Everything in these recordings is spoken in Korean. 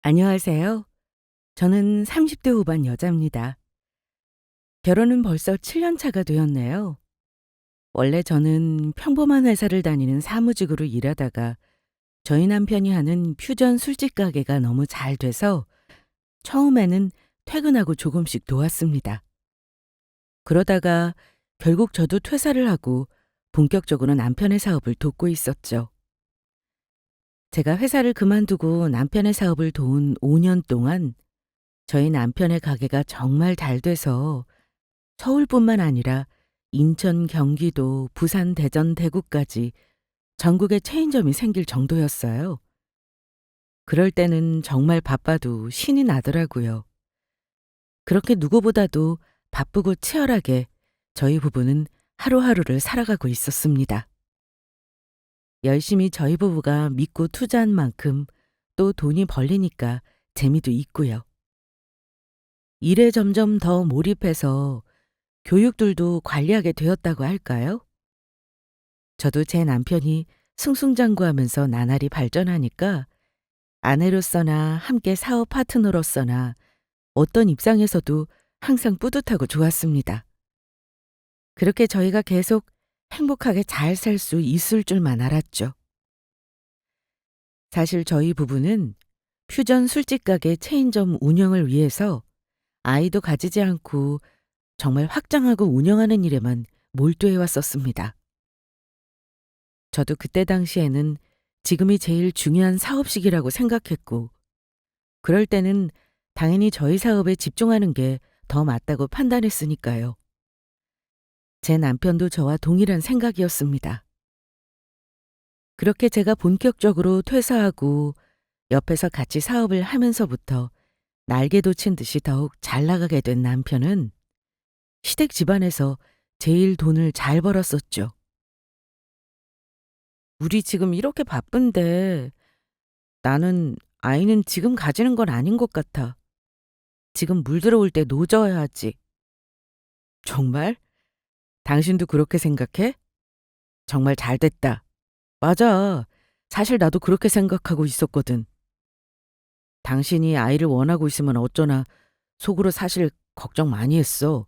안녕하세요. 저는 30대 후반 여자입니다. 결혼은 벌써 7년 차가 되었네요. 원래 저는 평범한 회사를 다니는 사무직으로 일하다가 저희 남편이 하는 퓨전 술집 가게가 너무 잘 돼서 처음에는 퇴근하고 조금씩 도왔습니다. 그러다가 결국 저도 퇴사를 하고 본격적으로 남편의 사업을 돕고 있었죠. 제가 회사를 그만두고 남편의 사업을 도운 5년 동안 저희 남편의 가게가 정말 잘 돼서 서울뿐만 아니라 인천, 경기도, 부산, 대전, 대구까지 전국에 체인점이 생길 정도였어요. 그럴 때는 정말 바빠도 신이 나더라고요. 그렇게 누구보다도 바쁘고 치열하게 저희 부부는 하루하루를 살아가고 있었습니다. 열심히 저희 부부가 믿고 투자한 만큼 또 돈이 벌리니까 재미도 있고요. 일에 점점 더 몰입해서 교육들도 관리하게 되었다고 할까요? 저도 제 남편이 승승장구하면서 나날이 발전하니까 아내로서나 함께 사업 파트너로서나 어떤 입장에서도 항상 뿌듯하고 좋았습니다. 그렇게 저희가 계속 행복하게 잘 살 수 있을 줄만 알았죠. 사실 저희 부부는 퓨전 술집 가게 체인점 운영을 위해서 아이도 가지지 않고 정말 확장하고 운영하는 일에만 몰두해 왔었습니다. 저도 그때 당시에는 지금이 제일 중요한 사업 시기라고 생각했고, 그럴 때는 당연히 저희 사업에 집중하는 게 더 맞다고 판단했으니까요. 제 남편도 저와 동일한 생각이었습니다. 그렇게 제가 본격적으로 퇴사하고 옆에서 같이 사업을 하면서부터 날개도 친 듯이 더욱 잘 나가게 된 남편은 시댁 집안에서 제일 돈을 잘 벌었었죠. 우리 지금 이렇게 바쁜데 나는 아이는 지금 가지는 건 아닌 것 같아. 지금 물 들어올 때 노져야 하지. 정말? 당신도 그렇게 생각해? 정말 잘 됐다. 맞아. 사실 나도 그렇게 생각하고 있었거든. 당신이 아이를 원하고 있으면 어쩌나 속으로 사실 걱정 많이 했어.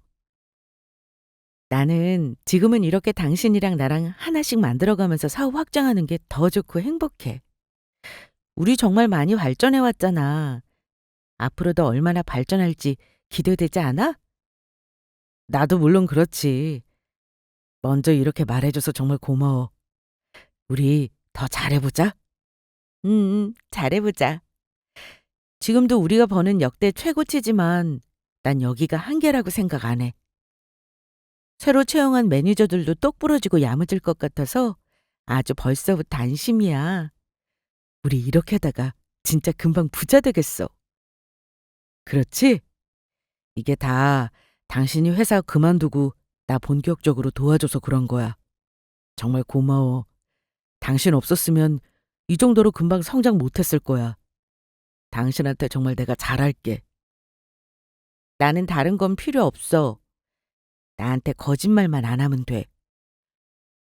나는 지금은 이렇게 당신이랑 나랑 하나씩 만들어가면서 사업 확장하는 게 더 좋고 행복해. 우리 정말 많이 발전해 왔잖아. 앞으로도 얼마나 발전할지 기대되지 않아? 나도 물론 그렇지. 먼저 이렇게 말해줘서 정말 고마워. 우리 더 잘해보자. 잘해보자. 지금도 우리가 버는 역대 최고치지만 난 여기가 한계라고 생각 안 해. 새로 채용한 매니저들도 똑부러지고 야무질 것 같아서 아주 벌써부터 안심이야. 우리 이렇게 하다가 진짜 금방 부자 되겠어. 그렇지? 이게 다 당신이 회사 그만두고 나 본격적으로 도와줘서 그런 거야. 정말 고마워. 당신 없었으면 이 정도로 금방 성장 못했을 거야. 당신한테 정말 내가 잘할게. 나는 다른 건 필요 없어. 나한테 거짓말만 안 하면 돼.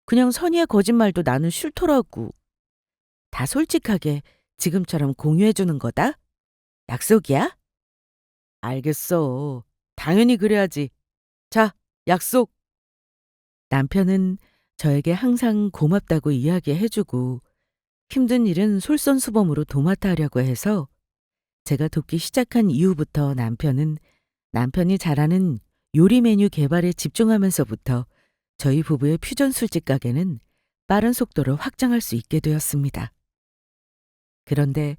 그냥 선의의 거짓말도 나는 싫더라고. 다 솔직하게 지금처럼 공유해주는 거다? 약속이야? 알겠어. 당연히 그래야지. 자, 약속. 남편은 저에게 항상 고맙다고 이야기해주고 힘든 일은 솔선수범으로 도맡아 하려고 해서 제가 돕기 시작한 이후부터 남편은 남편이 잘하는 요리 메뉴 개발에 집중하면서부터 저희 부부의 퓨전 술집 가게는 빠른 속도로 확장할 수 있게 되었습니다. 그런데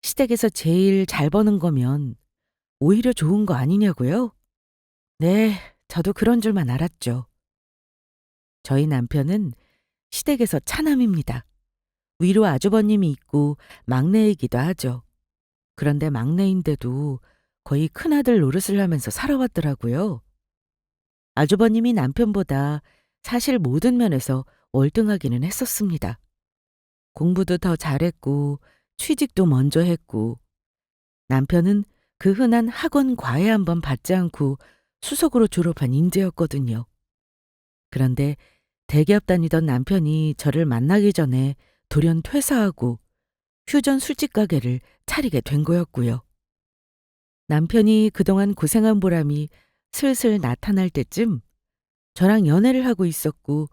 시댁에서 제일 잘 버는 거면 오히려 좋은 거 아니냐고요? 네, 저도 그런 줄만 알았죠. 저희 남편은 시댁에서 차남입니다. 위로 아주버님이 있고 막내이기도 하죠. 그런데 막내인데도 거의 큰아들 노릇을 하면서 살아왔더라고요. 아주버님이 남편보다 사실 모든 면에서 월등하기는 했었습니다. 공부도 더 잘했고 취직도 먼저 했고 남편은 그 흔한 학원 과외 한 번 받지 않고 수석으로 졸업한 인재였거든요. 그런데 대기업 다니던 남편이 저를 만나기 전에 돌연 퇴사하고 퓨전 술집 가게를 차리게 된 거였고요. 남편이 그동안 고생한 보람이 슬슬 나타날 때쯤 저랑 연애를 하고 있었고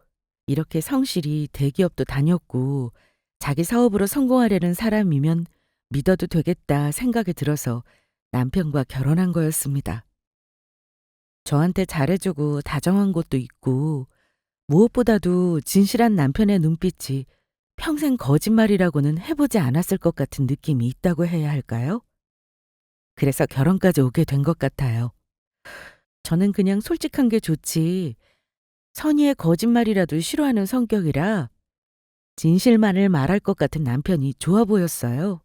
이렇게 성실히 대기업도 다녔고 자기 사업으로 성공하려는 사람이면 믿어도 되겠다 생각이 들어서 남편과 결혼한 거였습니다. 저한테 잘해주고 다정한 것도 있고 무엇보다도 진실한 남편의 눈빛이 평생 거짓말이라고는 해보지 않았을 것 같은 느낌이 있다고 해야 할까요? 그래서 결혼까지 오게 된 것 같아요. 저는 그냥 솔직한 게 좋지 선의의 거짓말이라도 싫어하는 성격이라 진실만을 말할 것 같은 남편이 좋아 보였어요.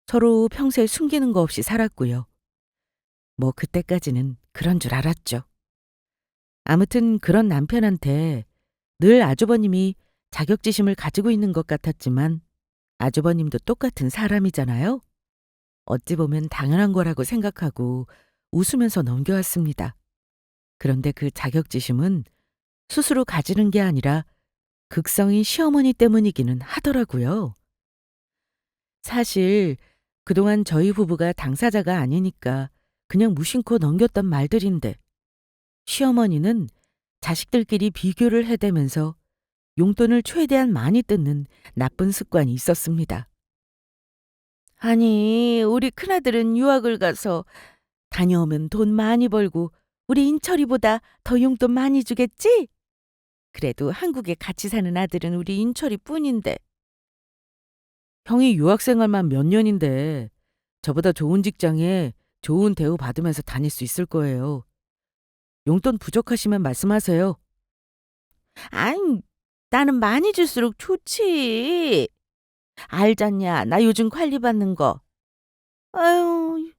서로 평소에 숨기는 거 없이 살았고요. 뭐 그때까지는 그런 줄 알았죠. 아무튼 그런 남편한테 늘 아주버님이 자격지심을 가지고 있는 것 같았지만 아주버님도 똑같은 사람이잖아요. 어찌 보면 당연한 거라고 생각하고 웃으면서 넘겨왔습니다. 그런데 그 자격지심은 스스로 가지는 게 아니라 극성인 시어머니 때문이기는 하더라고요. 사실 그동안 저희 부부가 당사자가 아니니까 그냥 무심코 넘겼던 말들인데 시어머니는 자식들끼리 비교를 해대면서 용돈을 최대한 많이 뜯는 나쁜 습관이 있었습니다. 아니, 우리 큰아들은 유학을 가서 다녀오면 돈 많이 벌고 우리 인철이보다 더 용돈 많이 주겠지? 그래도 한국에 같이 사는 아들은 우리 인철이뿐인데. 형이 유학 생활만 몇 년인데 저보다 좋은 직장에 좋은 대우 받으면서 다닐 수 있을 거예요. 용돈 부족하시면 말씀하세요. 아이, 나는 많이 줄수록 좋지. 알잖냐, 나 요즘 관리 받는 거. 아유,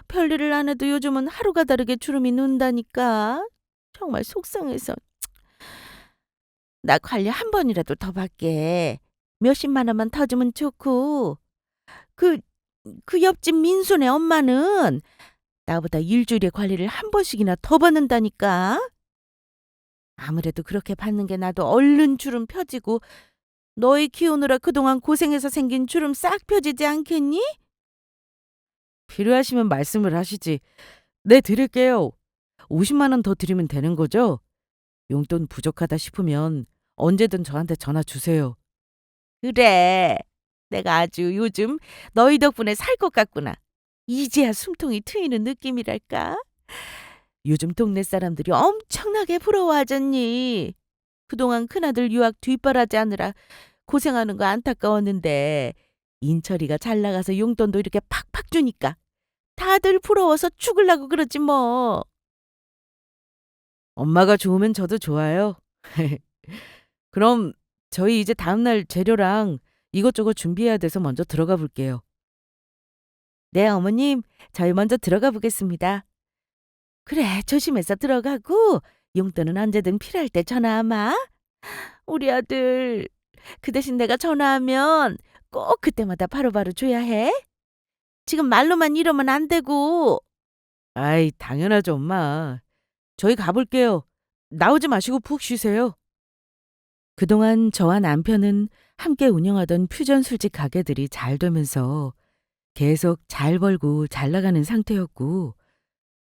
별일을 안 해도 요즘은 하루가 다르게 주름이 는다니까. 정말 속상해서. 나 관리 한 번이라도 더 받게. 몇십만 원만 더 주면 좋고. 그, 그 옆집 민수네 엄마는 나보다 일주일에 관리를 한 번씩이나 더 받는다니까. 아무래도 그렇게 받는 게 나도 얼른 주름 펴지고 너희 키우느라 그동안 고생해서 생긴 주름 싹 펴지지 않겠니? 필요하시면 말씀을 하시지. 네, 드릴게요. 50만 원 더 드리면 되는 거죠? 용돈 부족하다 싶으면 언제든 저한테 전화 주세요. 그래. 내가 아주 요즘 너희 덕분에 살 것 같구나. 이제야 숨통이 트이는 느낌이랄까? 요즘 동네 사람들이 엄청나게 부러워하잖니. 그동안 큰아들 유학 뒷바라지하느라 고생하는 거 안타까웠는데 인철이가 잘 나가서 용돈도 이렇게 팍팍 주니까 다들 부러워서 죽을라고 그러지 뭐. 엄마가 좋으면 저도 좋아요. 그럼 저희 이제 다음날 재료랑 이것저것 준비해야 돼서 먼저 들어가 볼게요. 네, 어머님. 저희 먼저 들어가 보겠습니다. 그래, 조심해서 들어가고 용돈은 언제든 필요할 때 전화하마. 우리 아들. 그 대신 내가 전화하면 꼭 그때마다 바로바로 줘야 해. 지금 말로만 이러면 안 되고. 아이, 당연하죠, 엄마. 저희 가볼게요. 나오지 마시고 푹 쉬세요. 그동안 저와 남편은 함께 운영하던 퓨전 술집 가게들이 잘 되면서 계속 잘 벌고 잘 나가는 상태였고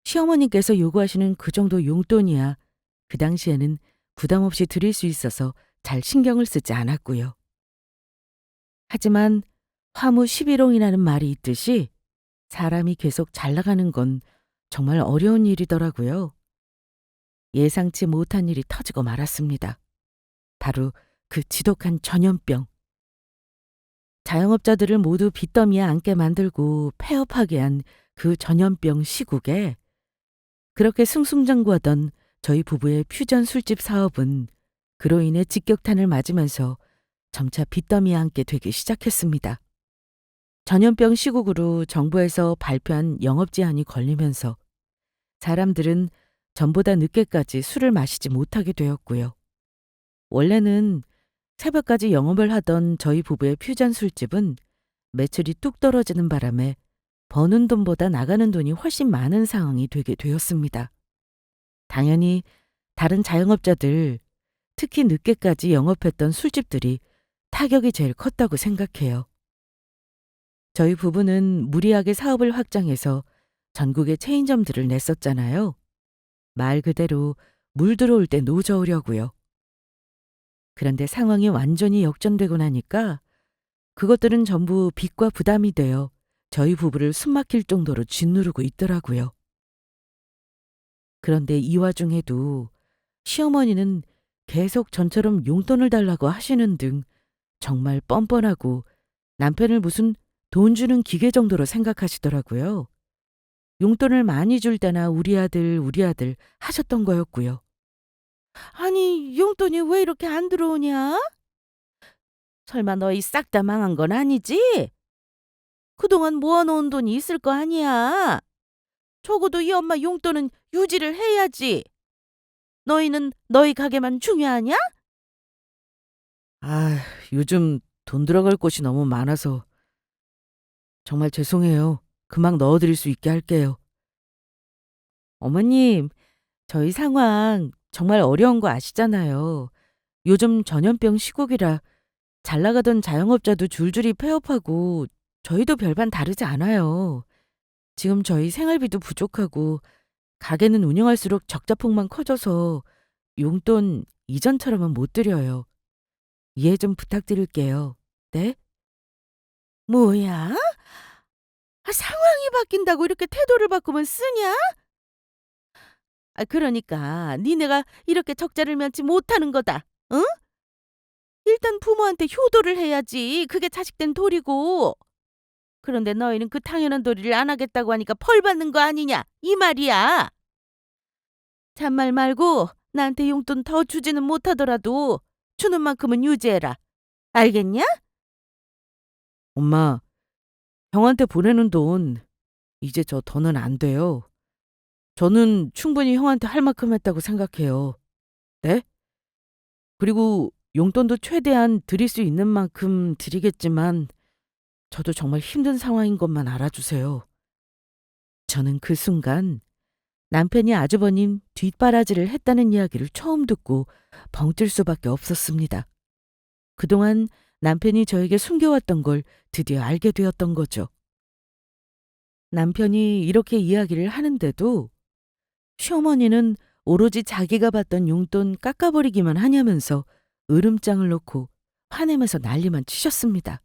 시어머니께서 요구하시는 그 정도 용돈이야 그 당시에는 부담 없이 드릴 수 있어서 잘 신경을 쓰지 않았고요. 하지만 화무 11홍이라는 말이 있듯이 사람이 계속 잘 나가는 건 정말 어려운 일이더라고요. 예상치 못한 일이 터지고 말았습니다. 바로 그 지독한 전염병. 자영업자들을 모두 빚더미에 앉게 만들고 폐업하게 한 그 전염병 시국에 그렇게 승승장구하던 저희 부부의 퓨전 술집 사업은 그로 인해 직격탄을 맞으면서 점차 빚더미에 앉게 되기 시작했습니다. 전염병 시국으로 정부에서 발표한 영업 제한이 걸리면서 사람들은 전보다 늦게까지 술을 마시지 못하게 되었고요. 원래는 새벽까지 영업을 하던 저희 부부의 퓨전 술집은 매출이 뚝 떨어지는 바람에 버는 돈보다 나가는 돈이 훨씬 많은 상황이 되게 되었습니다. 당연히 다른 자영업자들, 특히 늦게까지 영업했던 술집들이 타격이 제일 컸다고 생각해요. 저희 부부는 무리하게 사업을 확장해서 전국에 체인점들을 냈었잖아요. 말 그대로 물 들어올 때 노저으려고요. 그런데 상황이 완전히 역전되고 나니까 그것들은 전부 빚과 부담이 되어 저희 부부를 숨막힐 정도로 짓누르고 있더라고요. 그런데 이 와중에도 시어머니는 계속 전처럼 용돈을 달라고 하시는 등 정말 뻔뻔하고 남편을 무슨 돈 주는 기계 정도로 생각하시더라고요. 용돈을 많이 줄 때나 우리 아들 하셨던 거였고요. 아니, 용돈이 왜 이렇게 안 들어오냐? 설마 너희 싹 다 망한 건 아니지? 그동안 모아놓은 돈이 있을 거 아니야. 적어도 이 엄마 용돈은 유지를 해야지. 너희는 너희 가게만 중요하냐? 아, 요즘 돈 들어갈 곳이 너무 많아서 정말 죄송해요. 금방 넣어드릴 수 있게 할게요. 어머님, 저희 상황 정말 어려운 거 아시잖아요. 요즘 전염병 시국이라 잘 나가던 자영업자도 줄줄이 폐업하고 저희도 별반 다르지 않아요. 지금 저희 생활비도 부족하고 가게는 운영할수록 적자폭만 커져서 용돈 이전처럼은 못 드려요. 이해 좀 부탁드릴게요. 네? 뭐야? 상황이 바뀐다고 이렇게 태도를 바꾸면 쓰냐? 그러니까 니네가 이렇게 적자를 면치 못하는 거다. 응? 일단 부모한테 효도를 해야지. 그게 자식된 도리고. 그런데 너희는 그 당연한 도리를 안 하겠다고 하니까 벌 받는 거 아니냐? 이 말이야. 잔말 말고 나한테 용돈 더 주지는 못하더라도 주는 만큼은 유지해라. 알겠냐? 엄마, 형한테 보내는 돈 이제 저 더는 안 돼요. 저는 충분히 형한테 할 만큼 했다고 생각해요. 네? 그리고 용돈도 최대한 드릴 수 있는 만큼 드리겠지만 저도 정말 힘든 상황인 것만 알아주세요. 저는 그 순간 남편이 아주버님 뒷바라지를 했다는 이야기를 처음 듣고 벙뜰 수밖에 없었습니다. 그동안 남편이 저에게 숨겨왔던 걸 드디어 알게 되었던 거죠. 남편이 이렇게 이야기를 하는데도 시어머니는 오로지 자기가 받던 용돈 깎아버리기만 하냐면서 으름장을 놓고 화내면서 난리만 치셨습니다.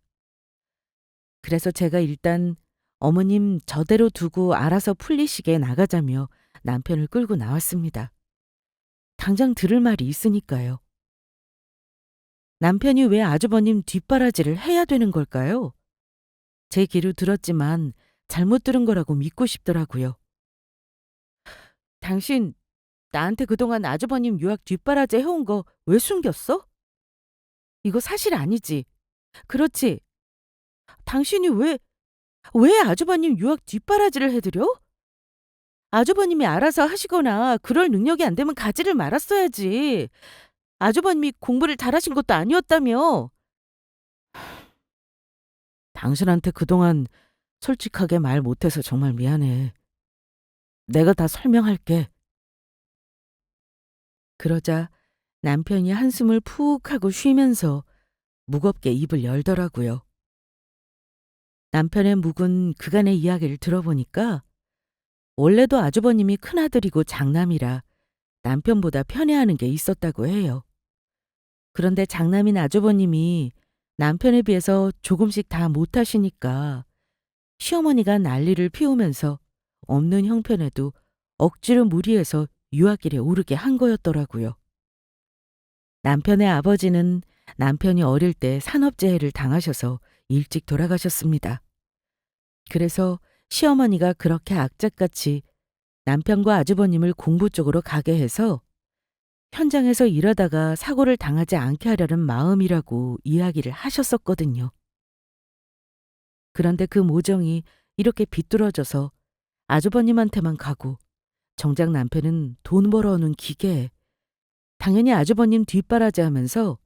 그래서 제가 일단 어머님 저대로 두고 알아서 풀리시게 나가자며 남편을 끌고 나왔습니다. 당장 들을 말이 있으니까요. 남편이 왜 아주버님 뒷바라지를 해야 되는 걸까요? 제 귀로 들었지만 잘못 들은 거라고 믿고 싶더라고요. 당신 나한테 그동안 아주버님 유학 뒷바라지 해온 거 왜 숨겼어? 이거 사실 아니지. 그렇지. 당신이 왜 아주버님 유학 뒷바라지를 해드려? 아주버님이 알아서 하시거나 그럴 능력이 안 되면 가지를 말았어야지. 아주버님이 공부를 잘하신 것도 아니었다며. 당신한테 그동안 솔직하게 말 못해서 정말 미안해. 내가 다 설명할게. 그러자 남편이 한숨을 푹 하고 쉬면서 무겁게 입을 열더라고요. 남편의 묵은 그간의 이야기를 들어보니까 원래도 아주버님이 큰아들이고 장남이라 남편보다 편애하는 게 있었다고 해요. 그런데 장남인 아주버님이 남편에 비해서 조금씩 다 못하시니까 시어머니가 난리를 피우면서 없는 형편에도 억지로 무리해서 유아길에 오르게 한 거였더라고요. 남편의 아버지는 남편이 어릴 때 산업재해를 당하셔서 일찍 돌아가셨습니다. 그래서 시어머니가 그렇게 악착같이 남편과 아주버님을 공부 쪽으로 가게 해서 현장에서 일하다가 사고를 당하지 않게 하려는 마음이라고 이야기를 하셨었거든요. 그런데 그 모정이 이렇게 비뚤어져서 아주버님한테만 가고 정작 남편은 돈 벌어오는 기계에 당연히 아주버님 뒷바라지 하면서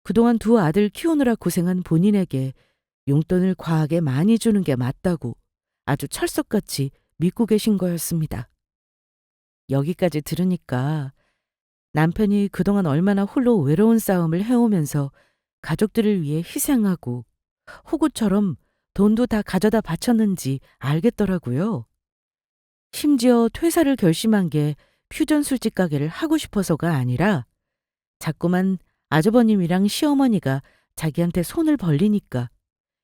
그동안 두 아들 키우느라 고생한 본인에게 용돈을 과하게 많이 주는 게 맞다고 아주 철석같이 믿고 계신 거였습니다. 여기까지 들으니까 남편이 그동안 얼마나 홀로 외로운 싸움을 해오면서 가족들을 위해 희생하고 호구처럼 돈도 다 가져다 바쳤는지 알겠더라고요. 심지어 퇴사를 결심한 게 퓨전 술집 가게를 하고 싶어서가 아니라 자꾸만 아주버님이랑 시어머니가 자기한테 손을 벌리니까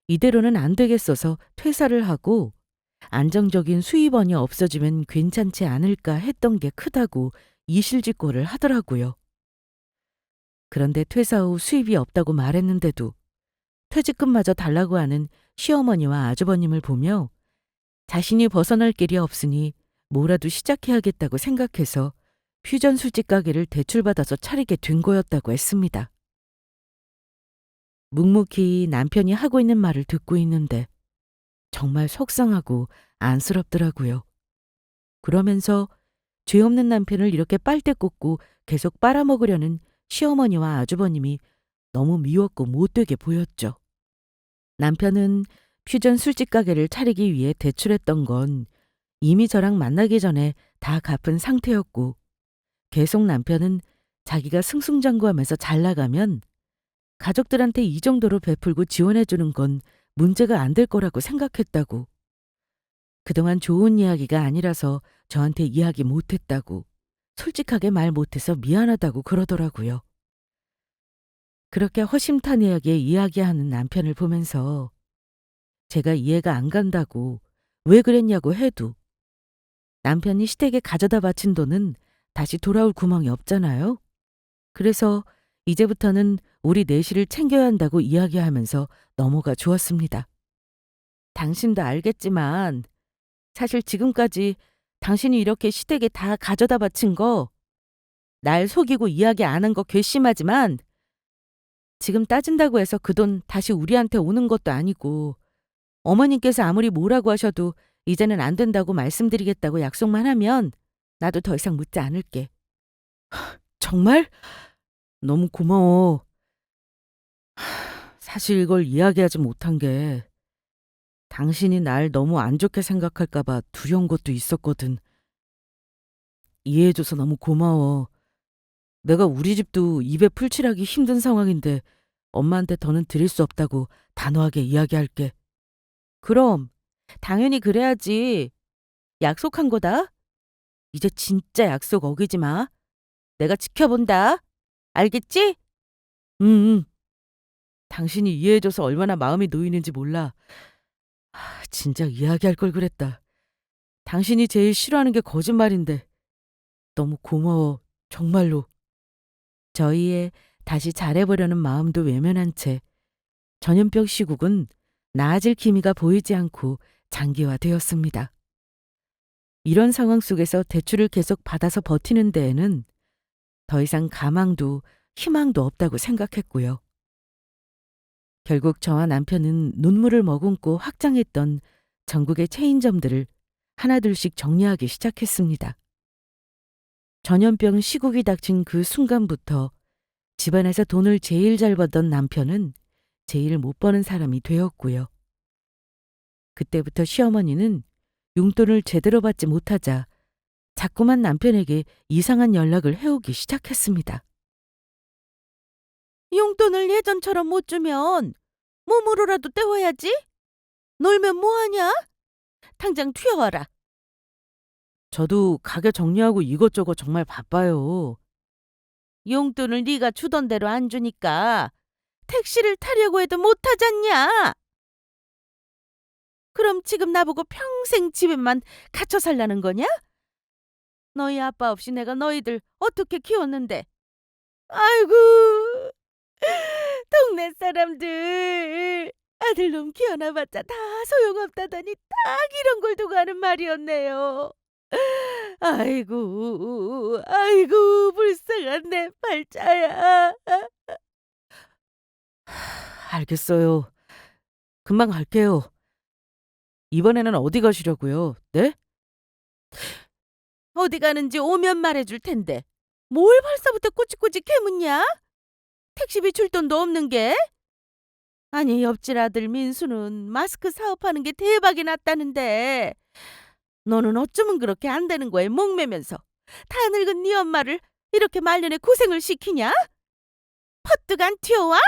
이대로는 안 되겠어서 퇴사를 하고 안정적인 수입원이 없어지면 괜찮지 않을까 했던 게 크다고 이실직고를 하더라고요. 그런데 퇴사 후 수입이 없다고 말했는데도 퇴직금마저 달라고 하는 시어머니와 아주버님을 보며 자신이 벗어날 길이 없으니 뭐라도 시작해야겠다고 생각해서 퓨전 술집 가게를 대출받아서 차리게 된 거였다고 했습니다. 묵묵히 남편이 하고 있는 말을 듣고 있는데 정말 속상하고 안쓰럽더라고요. 그러면서 죄 없는 남편을 이렇게 빨대 꽂고 계속 빨아먹으려는 시어머니와 아주버님이 너무 미웠고 못되게 보였죠. 남편은 퓨전 술집 가게를 차리기 위해 대출했던 건 이미 저랑 만나기 전에 다 갚은 상태였고 계속 남편은 자기가 승승장구하면서 잘 나가면 가족들한테 이 정도로 베풀고 지원해 주는 건 문제가 안 될 거라고 생각했다고. 그동안 좋은 이야기가 아니라서 저한테 이야기 못했다고. 솔직하게 말 못해서 미안하다고 그러더라고요. 그렇게 허심탄회하게 이야기하는 남편을 보면서 제가 이해가 안 간다고 왜 그랬냐고 해도 남편이 시댁에 가져다 바친 돈은 다시 돌아올 구멍이 없잖아요. 그래서 이제부터는 우리 넷이를 챙겨야 한다고 이야기하면서 넘어가 주었습니다. 당신도 알겠지만 사실 지금까지 당신이 이렇게 시댁에 다 가져다 바친 거 날 속이고 이야기 안 한 거 괘씸하지만 지금 따진다고 해서 그 돈 다시 우리한테 오는 것도 아니고 어머님께서 아무리 뭐라고 하셔도 이제는 안 된다고 말씀드리겠다고 약속만 하면 나도 더 이상 묻지 않을게. 정말? 너무 고마워. 사실 이걸 이야기하지 못한 게 당신이 날 너무 안 좋게 생각할까 봐 두려운 것도 있었거든. 이해해줘서 너무 고마워. 내가 우리 집도 입에 풀칠하기 힘든 상황인데 엄마한테 더는 드릴 수 없다고 단호하게 이야기할게. 그럼 당연히 그래야지. 약속한 거다. 이제 진짜 약속 어기지 마. 내가 지켜본다. 알겠지? 응, 응. 당신이 이해해줘서 얼마나 마음이 놓이는지 몰라. 진작 이야기할 걸 그랬다. 당신이 제일 싫어하는 게 거짓말인데 너무 고마워. 정말로. 저희의 다시 잘해보려는 마음도 외면한 채 전염병 시국은 나아질 기미가 보이지 않고 장기화되었습니다. 이런 상황 속에서 대출을 계속 받아서 버티는 데에는 더 이상 가망도 희망도 없다고 생각했고요. 결국 저와 남편은 눈물을 머금고 확장했던 전국의 체인점들을 하나둘씩 정리하기 시작했습니다. 전염병 시국이 닥친 그 순간부터 집안에서 돈을 제일 잘 벌던 남편은 제일 못 버는 사람이 되었고요. 그때부터 시어머니는 용돈을 제대로 받지 못하자 자꾸만 남편에게 이상한 연락을 해오기 시작했습니다. 용돈을 예전처럼 못 주면 몸으로라도 때워야지. 놀면 뭐하냐? 당장 튀어와라. 저도 가게 정리하고 이것저것 정말 바빠요. 용돈을 네가 주던 대로 안 주니까 택시를 타려고 해도 못하잖냐? 그럼 지금 나보고 평생 집에만 갇혀 살라는 거냐? 너희 아빠 없이 내가 너희들 어떻게 키웠는데? 아이고, 동네 사람들 아들놈 키워놔봤자 다 소용없다더니 딱 이런 걸 두고 하는 말이었네요. 아이고, 아이고, 불쌍한 내 팔자야. 알겠어요. 금방 갈게요. 이번에는 어디 가시려고요? 네? 어디 가는지 오면 말해줄 텐데. 뭘 벌써부터 꼬치꼬치 캐묻냐? 택시비 줄 돈도 없는 게? 아니, 옆집 아들 민수는 마스크 사업하는 게 대박이 났다는데 너는 어쩌면 그렇게 안 되는 거에 목매면서 다 늙은 네 엄마를 이렇게 말년에 고생을 시키냐? 퍼뜩 안 튀어와?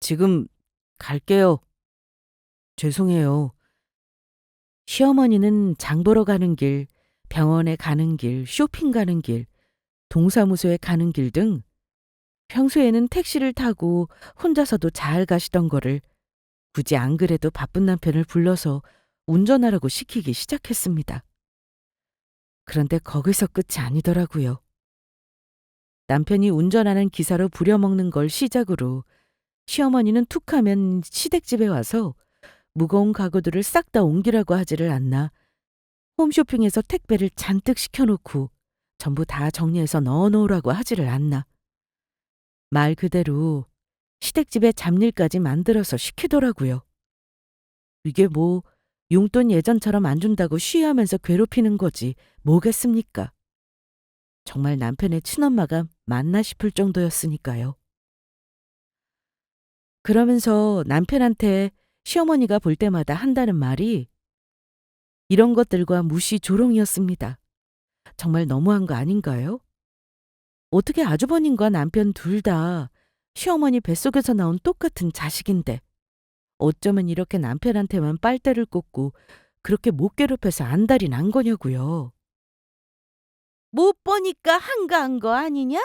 지금 갈게요. 죄송해요. 시어머니는 장 보러 가는 길, 병원에 가는 길, 쇼핑 가는 길, 동사무소에 가는 길 등 평소에는 택시를 타고 혼자서도 잘 가시던 거를 굳이 안 그래도 바쁜 남편을 불러서 운전하라고 시키기 시작했습니다. 그런데 거기서 끝이 아니더라고요. 남편이 운전하는 기사로 부려먹는 걸 시작으로 시어머니는 툭하면 시댁집에 와서 무거운 가구들을 싹 다 옮기라고 하지를 않나 홈쇼핑에서 택배를 잔뜩 시켜놓고 전부 다 정리해서 넣어놓으라고 하지를 않나 말 그대로 시댁집에 잡일까지 만들어서 시키더라고요. 이게 뭐 용돈 예전처럼 안 준다고 쉬하면서 괴롭히는 거지 뭐겠습니까? 정말 남편의 친엄마가 맞나 싶을 정도였으니까요. 그러면서 남편한테 시어머니가 볼 때마다 한다는 말이 이런 것들과 무시 조롱이었습니다. 정말 너무한 거 아닌가요? 어떻게 아주버님과 남편 둘 다 시어머니 뱃속에서 나온 똑같은 자식인데 어쩌면 이렇게 남편한테만 빨대를 꽂고 그렇게 못 괴롭혀서 안달이 난 거냐고요. 못 보니까 한가한 거 아니냐?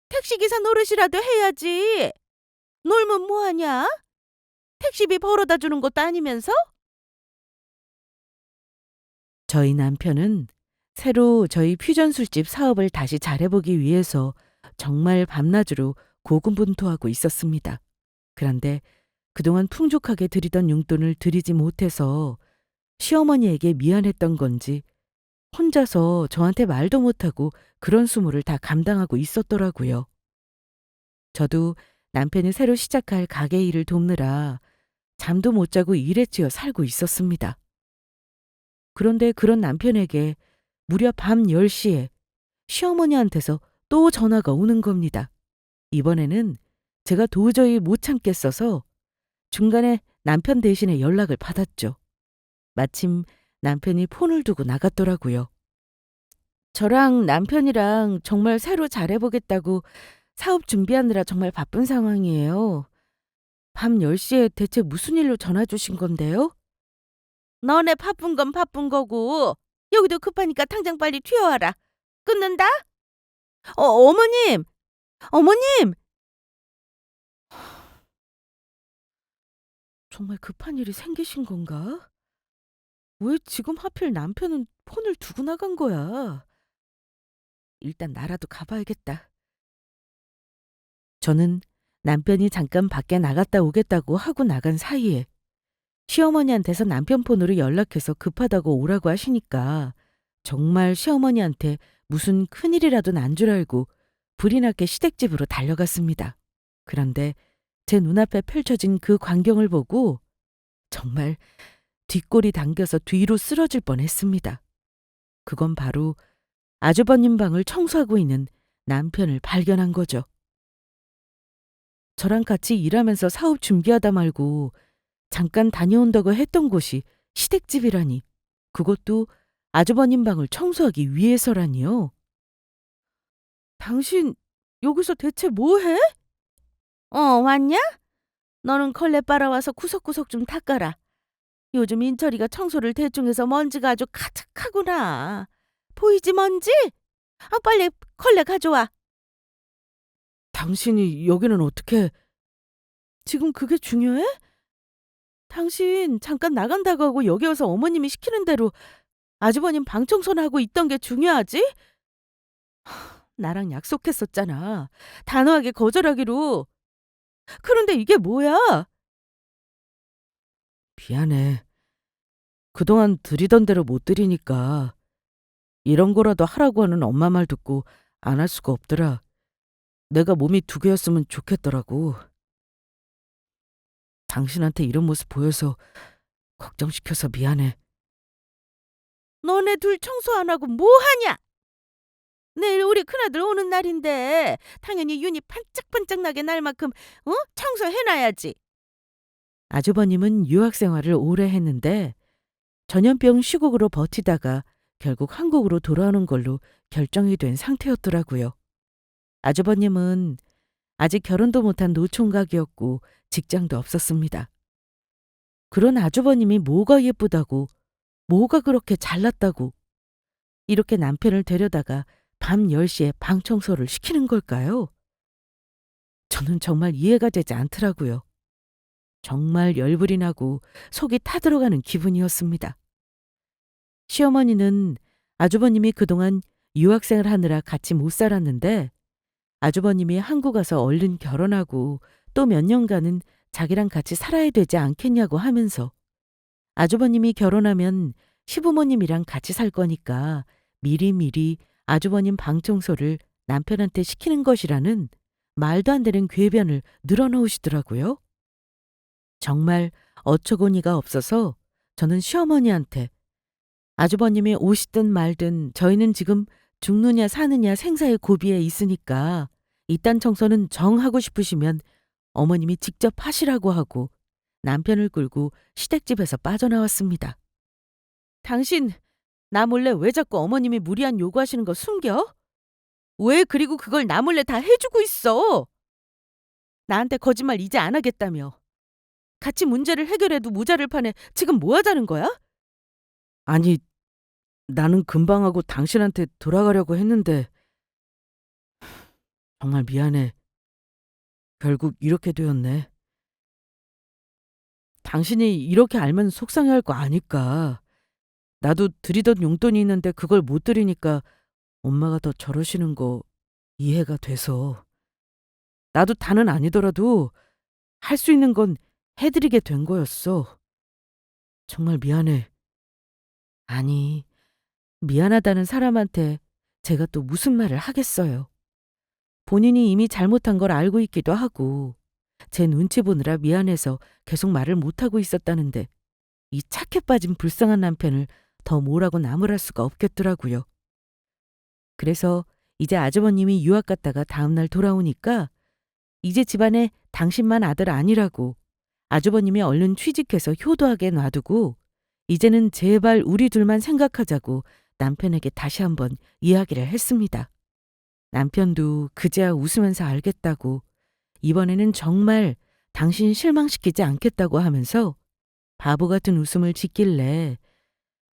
택시기사 노릇이라도 해야지. 놀면 뭐하냐? 택시비 벌어다 주는 것도 아니면서? 저희 남편은 새로 저희 퓨전 술집 사업을 다시 잘해보기 위해서 정말 밤낮으로 고군분투하고 있었습니다. 그런데 그동안 풍족하게 드리던 용돈을 드리지 못해서 시어머니에게 미안했던 건지 혼자서 저한테 말도 못하고 그런 수모를 다 감당하고 있었더라고요. 저도 남편이 새로 시작할 가게 일을 돕느라 잠도 못 자고 일에 치여 살고 있었습니다. 그런데 그런 남편에게 무려 밤 10시에 시어머니한테서 또 전화가 오는 겁니다. 이번에는 제가 도저히 못 참겠어서 중간에 남편 대신에 연락을 받았죠. 마침 남편이 폰을 두고 나갔더라고요. 저랑 남편이랑 정말 새로 잘해보겠다고 사업 준비하느라 정말 바쁜 상황이에요. 밤 10시에 대체 무슨 일로 전화 주신 건데요? 너네 바쁜 건 바쁜 거고 여기도 급하니까 당장 빨리 튀어와라. 끊는다? 어머님! 어머님! 정말 급한 일이 생기신 건가? 왜 지금 하필 남편은 폰을 두고 나간 거야? 일단 나라도 가봐야겠다. 저는 남편이 잠깐 밖에 나갔다 오겠다고 하고 나간 사이에 시어머니한테서 남편 폰으로 연락해서 급하다고 오라고 하시니까 정말 시어머니한테 무슨 큰일이라도 난 줄 알고 불이 나게 시댁집으로 달려갔습니다. 그런데 제 눈앞에 펼쳐진 그 광경을 보고 정말 뒷골이 당겨서 뒤로 쓰러질 뻔했습니다. 그건 바로 아주버님 방을 청소하고 있는 남편을 발견한 거죠. 저랑 같이 일하면서 사업 준비하다 말고 잠깐 다녀온다고 했던 곳이 시댁집이라니. 그것도 아주버님 방을 청소하기 위해서라니요. 당신 여기서 대체 뭐 해? 왔냐? 너는 걸레 빨아와서 구석구석 좀 닦아라. 요즘 인철이가 청소를 대충 해서 먼지가 아주 가득하구나. 보이지 먼지? 빨리 걸레 가져와. 당신이 여기는 어떻게... 지금 그게 중요해? 당신 잠깐 나간다고 하고 여기 와서 어머님이 시키는 대로 아주버님 방 청소나 하고 있던 게 중요하지? 나랑 약속했었잖아. 단호하게 거절하기로. 그런데 이게 뭐야? 미안해. 그동안 드리던 대로 못 드리니까 이런 거라도 하라고 하는 엄마 말 듣고 안 할 수가 없더라. 내가 몸이 두 개였으면 좋겠더라고. 당신한테 이런 모습 보여서 걱정시켜서 미안해. 너네 둘 청소 안 하고 뭐 하냐? 내일 우리 큰아들 오는 날인데 당연히 윤이 반짝반짝 나게 날 만큼 청소해놔야지. 아주버님은 유학 생활을 오래 했는데 전염병 시국으로 버티다가 결국 한국으로 돌아오는 걸로 결정이 된 상태였더라고요. 아주버님은 아직 결혼도 못한 노총각이었고 직장도 없었습니다. 그런 아주버님이 뭐가 예쁘다고, 뭐가 그렇게 잘났다고 이렇게 남편을 데려다가 밤 10시에 방 청소를 시키는 걸까요? 저는 정말 이해가 되지 않더라고요. 정말 열불이 나고 속이 타들어가는 기분이었습니다. 시어머니는 아주버님이 그동안 유학생을 하느라 같이 못 살았는데 아주버님이 한국 와서 얼른 결혼하고 또 몇 년간은 자기랑 같이 살아야 되지 않겠냐고 하면서 아주버님이 결혼하면 시부모님이랑 같이 살 거니까 미리미리 아주버님 방 청소를 남편한테 시키는 것이라는 말도 안 되는 궤변을 늘어놓으시더라고요. 정말 어처구니가 없어서 저는 시어머니한테 아주버님이 오시든 말든 저희는 지금 죽느냐 사느냐 생사의 고비에 있으니까 이딴 청소는 정하고 싶으시면 어머님이 직접 하시라고 하고 남편을 끌고 시댁집에서 빠져나왔습니다. 당신, 나 몰래 왜 자꾸 어머님이 무리한 요구하시는 거 숨겨? 왜 그리고 그걸 나 몰래 다 해주고 있어? 나한테 거짓말 이제 안 하겠다며. 같이 문제를 해결해도 모자를 판에 지금 뭐 하자는 거야? 아니, 나는 금방 하고 당신한테 돌아가려고 했는데 정말 미안해. 결국 이렇게 되었네. 당신이 이렇게 알면 속상해할 거 아니까. 나도 드리던 용돈이 있는데 그걸 못 드리니까 엄마가 더 저러시는 거 이해가 돼서. 나도 다는 아니더라도 할 수 있는 건 해드리게 된 거였어. 정말 미안해. 아니, 미안하다는 사람한테 제가 또 무슨 말을 하겠어요. 본인이 이미 잘못한 걸 알고 있기도 하고 제 눈치 보느라 미안해서 계속 말을 못하고 있었다는데 이 착해 빠진 불쌍한 남편을 더 뭐라고 나무랄 수가 없겠더라고요. 그래서 이제 아주버님이 유학 갔다가 다음날 돌아오니까 이제 집안에 당신만 아들 아니라고 아주버님이 얼른 취직해서 효도하게 놔두고 이제는 제발 우리 둘만 생각하자고 남편에게 다시 한번 이야기를 했습니다. 남편도 그제야 웃으면서 알겠다고 이번에는 정말 당신 실망시키지 않겠다고 하면서 바보 같은 웃음을 짓길래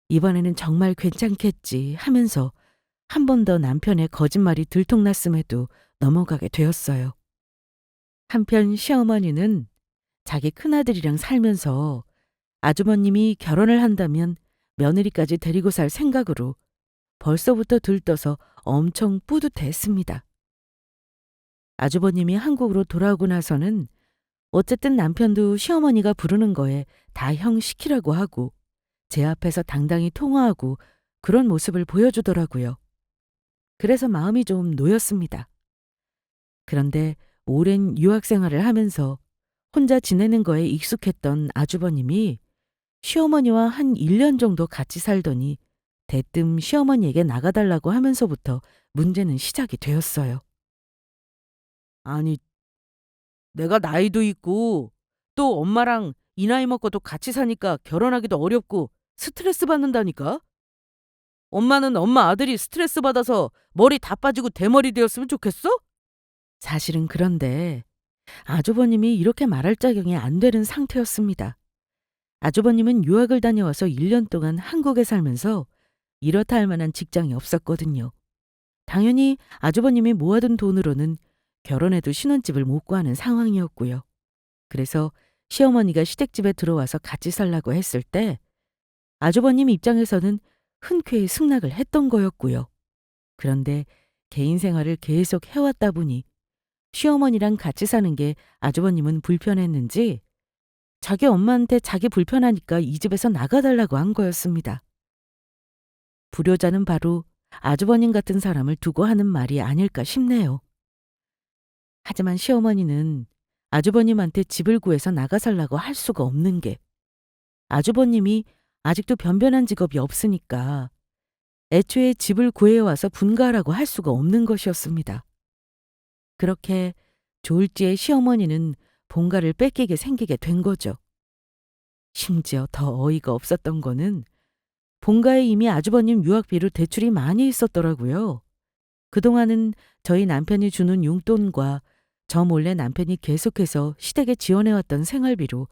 이번에는 정말 괜찮겠지 하면서 한 번 더 남편의 거짓말이 들통났음에도 넘어가게 되었어요. 한편 시어머니는 자기 큰아들이랑 살면서 아주버님이 결혼을 한다면 며느리까지 데리고 살 생각으로 벌써부터 들떠서 엄청 뿌듯해했습니다. 아주버님이 한국으로 돌아오고 나서는 어쨌든 남편도 시어머니가 부르는 거에 다 형 시키라고 하고 제 앞에서 당당히 통화하고 그런 모습을 보여주더라고요. 그래서 마음이 좀 놓였습니다. 그런데 오랜 유학 생활을 하면서 혼자 지내는 거에 익숙했던 아주버님이 시어머니와 한 1년 정도 같이 살더니 대뜸 시어머니에게 나가달라고 하면서부터 문제는 시작이 되었어요. 아니, 내가 나이도 있고 또 엄마랑 이 나이 먹고도 같이 사니까 결혼하기도 어렵고 스트레스 받는다니까? 엄마는 엄마 아들이 스트레스 받아서 머리 다 빠지고 대머리 되었으면 좋겠어? 사실은 그런데 아주버님이 이렇게 말할 자격이 안 되는 상태였습니다. 아주버님은 유학을 다녀와서 1년 동안 한국에 살면서 이렇다 할 만한 직장이 없었거든요. 당연히 아주버님이 모아둔 돈으로는 결혼해도 신혼집을 못 구하는 상황이었고요. 그래서 시어머니가 시댁집에 들어와서 같이 살라고 했을 때 아주버님 입장에서는 흔쾌히 승낙을 했던 거였고요. 그런데 개인 생활을 계속 해왔다 보니 시어머니랑 같이 사는 게 아주버님은 불편했는지 자기 엄마한테 자기 불편하니까 이 집에서 나가달라고 한 거였습니다. 불효자는 바로 아주버님 같은 사람을 두고 하는 말이 아닐까 싶네요. 하지만 시어머니는 아주버님한테 집을 구해서 나가 살라고 할 수가 없는 게 아주버님이 아직도 변변한 직업이 없으니까 애초에 집을 구해와서 분가하라고 할 수가 없는 것이었습니다. 그렇게 졸지에 시어머니는 본가를 뺏기게 생기게 된 거죠. 심지어 더 어이가 없었던 거는 본가에 이미 아주버님 유학비로 대출이 많이 있었더라고요. 그동안은 저희 남편이 주는 용돈과 저 몰래 남편이 계속해서 시댁에 지원해왔던 생활비로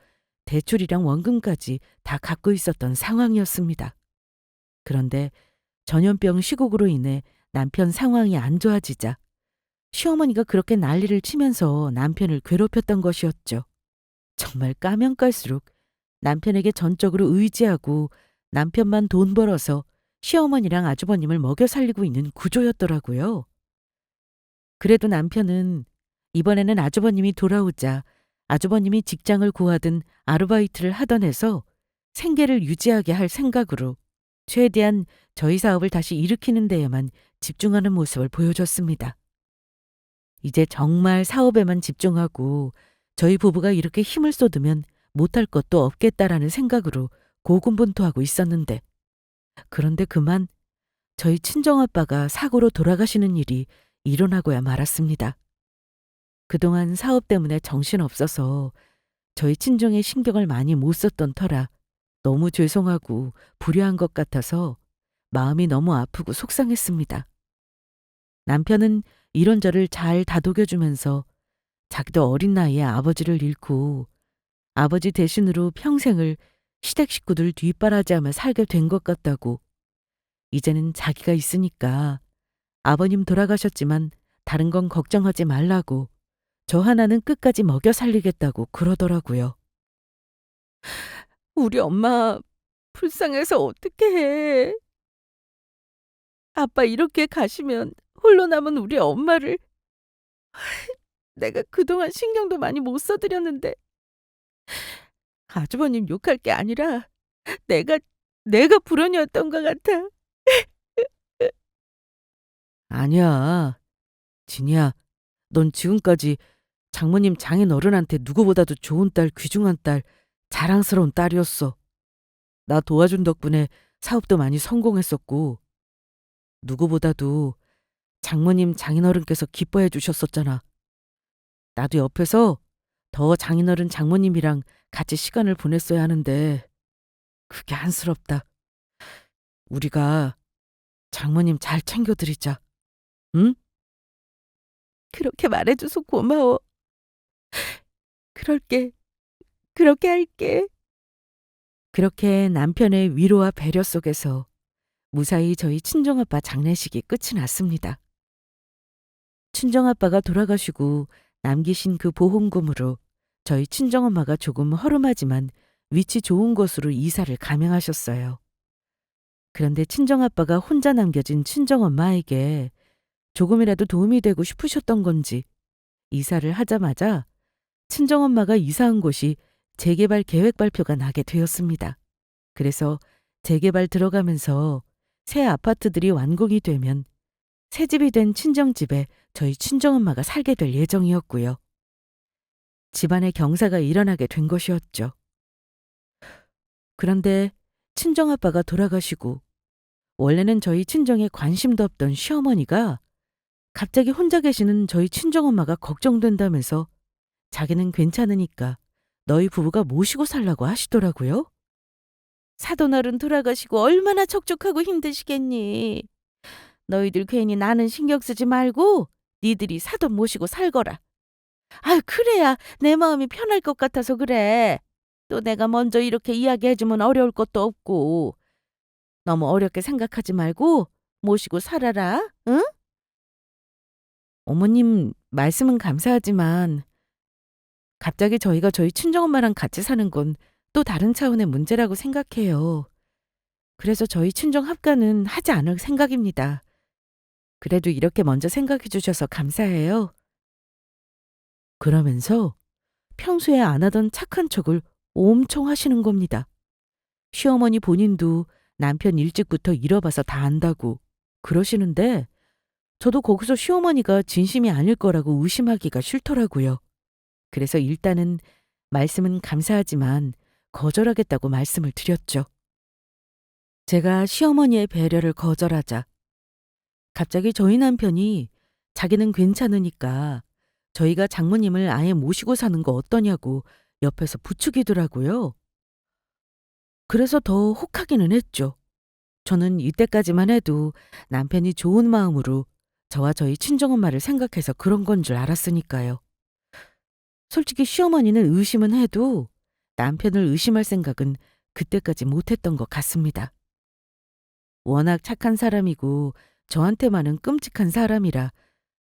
대출이랑 원금까지 다 갖고 있었던 상황이었습니다. 그런데 전염병 시국으로 인해 남편 상황이 안 좋아지자 시어머니가 그렇게 난리를 치면서 남편을 괴롭혔던 것이었죠. 정말 까면 깔수록 남편에게 전적으로 의지하고 남편만 돈 벌어서 시어머니랑 아주버님을 먹여 살리고 있는 구조였더라고요. 그래도 남편은 이번에는 아주버님이 돌아오자 아주버님이 직장을 구하든 아르바이트를 하던 해서 생계를 유지하게 할 생각으로 최대한 저희 사업을 다시 일으키는 데에만 집중하는 모습을 보여줬습니다. 이제 정말 사업에만 집중하고 저희 부부가 이렇게 힘을 쏟으면 못할 것도 없겠다라는 생각으로 고군분투하고 있었는데, 그런데 그만 저희 친정아빠가 사고로 돌아가시는 일이 일어나고야 말았습니다. 그동안 사업 때문에 정신없어서 저희 친정에 신경을 많이 못 썼던 터라 너무 죄송하고 불효한 것 같아서 마음이 너무 아프고 속상했습니다. 남편은 이런저를 잘 다독여주면서 자기도 어린 나이에 아버지를 잃고 아버지 대신으로 평생을 시댁 식구들 뒷바라지하며 살게 된 것 같다고, 이제는 자기가 있으니까 아버님 돌아가셨지만 다른 건 걱정하지 말라고 저 하나는 끝까지 먹여 살리겠다고 그러더라고요. 우리 엄마 불쌍해서 어떻게 해. 아빠 이렇게 가시면 홀로 남은 우리 엄마를 내가 그동안 신경도 많이 못 써드렸는데, 아주버님 욕할 게 아니라 내가 내가 불원이었던 것 같아. 아니야. 진이야, 넌 지금까지 장모님 장인 어른한테 누구보다도 좋은 딸, 귀중한 딸, 자랑스러운 딸이었어. 나 도와준 덕분에 사업도 많이 성공했었고, 누구보다도 장모님 장인어른께서 기뻐해 주셨었잖아. 나도 옆에서 더 장인어른 장모님이랑 같이 시간을 보냈어야 하는데 그게 안쓰럽다. 우리가 장모님 잘 챙겨드리자. 응? 그렇게 말해줘서 고마워. 그럴게. 그렇게 할게. 그렇게 남편의 위로와 배려 속에서 무사히 저희 친정아빠 장례식이 끝이 났습니다. 친정아빠가 돌아가시고 남기신 그 보험금으로 저희 친정엄마가 조금 허름하지만 위치 좋은 곳으로 이사를 감행하셨어요. 그런데 친정아빠가 혼자 남겨진 친정엄마에게 조금이라도 도움이 되고 싶으셨던 건지 이사를 하자마자 친정엄마가 이사한 곳이 재개발 계획 발표가 나게 되었습니다. 그래서 재개발 들어가면서 새 아파트들이 완공이 되면 새 집이 된 친정집에 저희 친정엄마가 살게 될 예정이었고요. 집안에 경사가 일어나게 된 것이었죠. 그런데 친정아빠가 돌아가시고 원래는 저희 친정에 관심도 없던 시어머니가 갑자기 혼자 계시는 저희 친정엄마가 걱정된다면서 자기는 괜찮으니까 너희 부부가 모시고 살라고 하시더라고요. 사돈어른 돌아가시고 얼마나 척척하고 힘드시겠니. 너희들 괜히 나는 신경 쓰지 말고 니들이 사돈 모시고 살거라. 아유, 그래야 내 마음이 편할 것 같아서 그래. 또 내가 먼저 이렇게 이야기해주면 어려울 것도 없고. 너무 어렵게 생각하지 말고 모시고 살아라. 응? 어머님 말씀은 감사하지만 갑자기 저희가 저희 친정엄마랑 같이 사는 건 또 다른 차원의 문제라고 생각해요. 그래서 저희 친정 합가는 하지 않을 생각입니다. 그래도 이렇게 먼저 생각해 주셔서 감사해요. 그러면서 평소에 안 하던 착한 척을 엄청 하시는 겁니다. 시어머니 본인도 남편 일찍부터 잃어봐서 다 안다고 그러시는데 저도 거기서 시어머니가 진심이 아닐 거라고 의심하기가 싫더라고요. 그래서 일단은 말씀은 감사하지만 거절하겠다고 말씀을 드렸죠. 제가 시어머니의 배려를 거절하자 갑자기 저희 남편이 자기는 괜찮으니까 저희가 장모님을 아예 모시고 사는 거 어떠냐고 옆에서 부추기더라고요. 그래서 더 혹하기는 했죠. 저는 이때까지만 해도 남편이 좋은 마음으로 저와 저희 친정엄마를 생각해서 그런 건 줄 알았으니까요. 솔직히 시어머니는 의심은 해도 남편을 의심할 생각은 그때까지 못했던 것 같습니다. 워낙 착한 사람이고 저한테만은 끔찍한 사람이라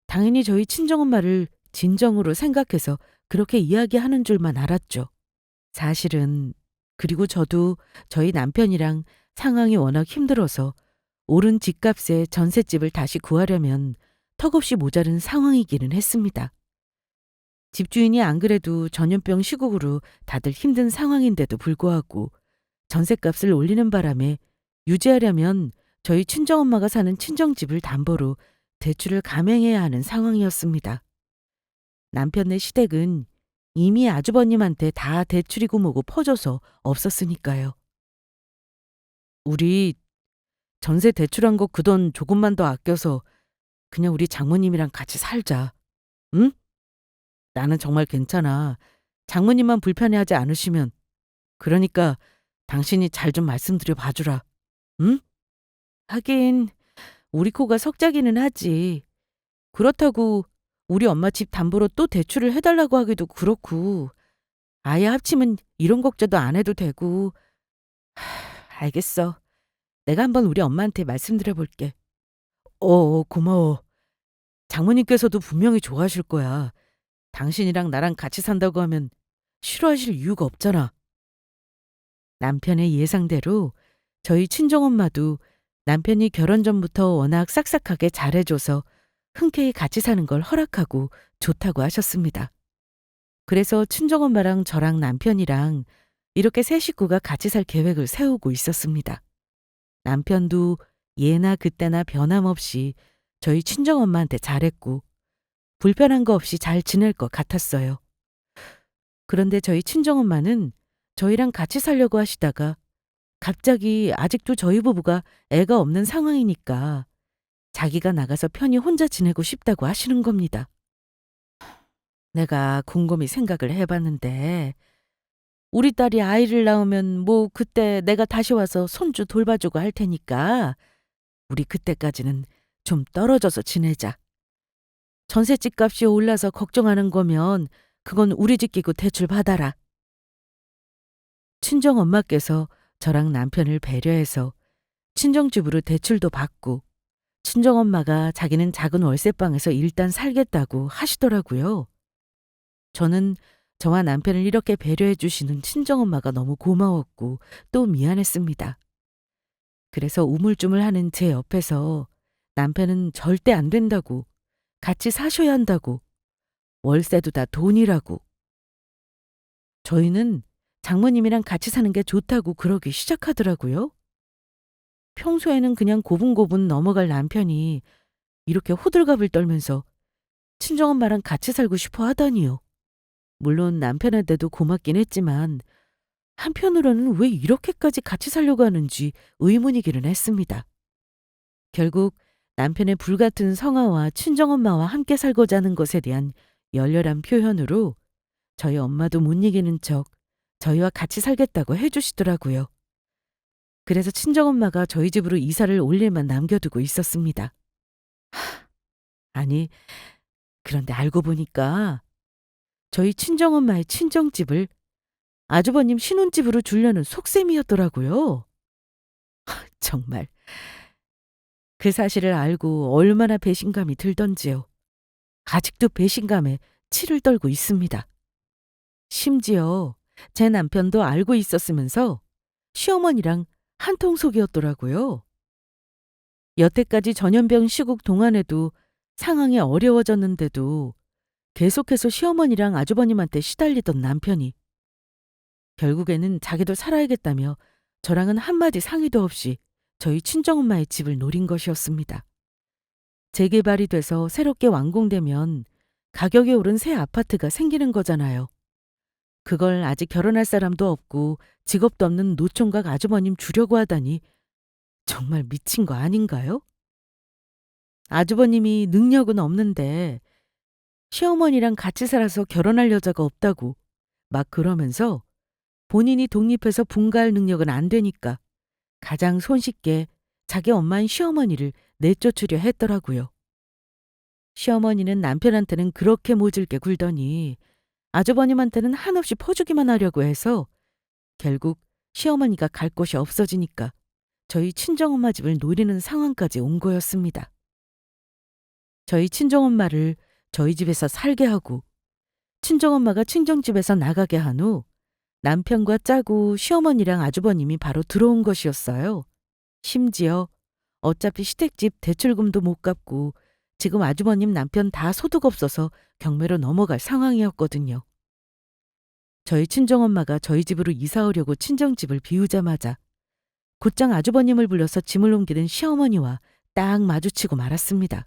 당연히 저희 친정엄마를 진정으로 생각해서 그렇게 이야기하는 줄만 알았죠. 사실은 그리고 저도 저희 남편이랑 상황이 워낙 힘들어서 오른 집값에 전셋집을 다시 구하려면 턱없이 모자른 상황이기는 했습니다. 집주인이 안 그래도 전염병 시국으로 다들 힘든 상황인데도 불구하고 전셋값을 올리는 바람에 유지하려면 저희 친정엄마가 사는 친정집을 담보로 대출을 감행해야 하는 상황이었습니다. 남편네 시댁은 이미 아주버님한테 다 대출이고 뭐고 퍼줘서 없었으니까요. 우리 전세 대출한 거 그 돈 조금만 더 아껴서 그냥 우리 장모님이랑 같이 살자. 응? 나는 정말 괜찮아. 장모님만 불편해하지 않으시면. 그러니까 당신이 잘 좀 말씀드려 봐주라. 응? 하긴 우리 코가 석자기는 하지. 그렇다고 우리 엄마 집 담보로 또 대출을 해달라고 하기도 그렇고 아예 합치면 이런 걱정도 안 해도 되고. 알겠어. 내가 한번 우리 엄마한테 말씀드려 볼게. 고마워. 장모님께서도 분명히 좋아하실 거야. 당신이랑 나랑 같이 산다고 하면 싫어하실 이유가 없잖아. 남편의 예상대로 저희 친정엄마도 남편이 결혼 전부터 워낙 싹싹하게 잘해줘서 흔쾌히 같이 사는 걸 허락하고 좋다고 하셨습니다. 그래서 친정엄마랑 저랑 남편이랑 이렇게 세 식구가 같이 살 계획을 세우고 있었습니다. 남편도 예나 그때나 변함없이 저희 친정엄마한테 잘했고 불편한 거 없이 잘 지낼 것 같았어요. 그런데 저희 친정엄마는 저희랑 같이 살려고 하시다가 갑자기 아직도 저희 부부가 애가 없는 상황이니까 자기가 나가서 편히 혼자 지내고 싶다고 하시는 겁니다. 내가 곰곰이 생각을 해봤는데 우리 딸이 아이를 낳으면 뭐 그때 내가 다시 와서 손주 돌봐주고 할 테니까 우리 그때까지는 좀 떨어져서 지내자. 전셋집 값이 올라서 걱정하는 거면 그건 우리 집 끼고 대출 받아라. 친정엄마께서 저랑 남편을 배려해서 친정집으로 대출도 받고 친정엄마가 자기는 작은 월세방에서 일단 살겠다고 하시더라고요. 저는 저와 남편을 이렇게 배려해 주시는 친정엄마가 너무 고마웠고 또 미안했습니다. 그래서 우물쭈물하는 제 옆에서 남편은 절대 안 된다고, 같이 사셔야 한다고, 월세도 다 돈이라고. 저희는 장모님이랑 같이 사는 게 좋다고 그러기 시작하더라고요. 평소에는 그냥 고분고분 넘어갈 남편이 이렇게 호들갑을 떨면서 친정엄마랑 같이 살고 싶어 하다니요. 물론 남편한테도 고맙긴 했지만 한편으로는 왜 이렇게까지 같이 살려고 하는지 의문이기는 했습니다. 결국 남편의 불같은 성화와 친정엄마와 함께 살고자 하는 것에 대한 열렬한 표현으로 저희 엄마도 못 이기는 척 저희와 같이 살겠다고 해주시더라고요. 그래서 친정엄마가 저희 집으로 이사를 올 일만 남겨두고 있었습니다. 아니, 그런데 알고 보니까 저희 친정엄마의 친정집을 아주버님 신혼집으로 주려는 속셈이었더라고요. 정말 그 사실을 알고 얼마나 배신감이 들던지요. 아직도 배신감에 치를 떨고 있습니다. 심지어 제 남편도 알고 있었으면서 시어머니랑 한통속이었더라고요. 여태까지 전염병 시국 동안에도 상황이 어려워졌는데도 계속해서 시어머니랑 아주버님한테 시달리던 남편이 결국에는 자기도 살아야겠다며 저랑은 한마디 상의도 없이 저희 친정엄마의 집을 노린 것이었습니다. 재개발이 돼서 새롭게 완공되면 가격이 오른 새 아파트가 생기는 거잖아요. 그걸 아직 결혼할 사람도 없고 직업도 없는 노총각 아주버님 주려고 하다니 정말 미친 거 아닌가요? 아주버님이 능력은 없는데 시어머니랑 같이 살아서 결혼할 여자가 없다고 막 그러면서 본인이 독립해서 분가할 능력은 안 되니까 가장 손쉽게 자기 엄마인 시어머니를 내쫓으려 했더라고요. 시어머니는 남편한테는 그렇게 모질게 굴더니 아주버님한테는 한없이 퍼주기만 하려고 해서 결국 시어머니가 갈 곳이 없어지니까 저희 친정엄마 집을 노리는 상황까지 온 거였습니다. 저희 친정엄마를 저희 집에서 살게 하고 친정엄마가 친정집에서 나가게 한 후 남편과 짜고 시어머니랑 아주버님이 바로 들어온 것이었어요. 심지어 어차피 시댁집 대출금도 못 갚고 지금 아주버님 남편 다 소득 없어서 경매로 넘어갈 상황이었거든요. 저희 친정엄마가 저희 집으로 이사 오려고 친정집을 비우자마자 곧장 아주버님을 불러서 짐을 옮기는 시어머니와 딱 마주치고 말았습니다.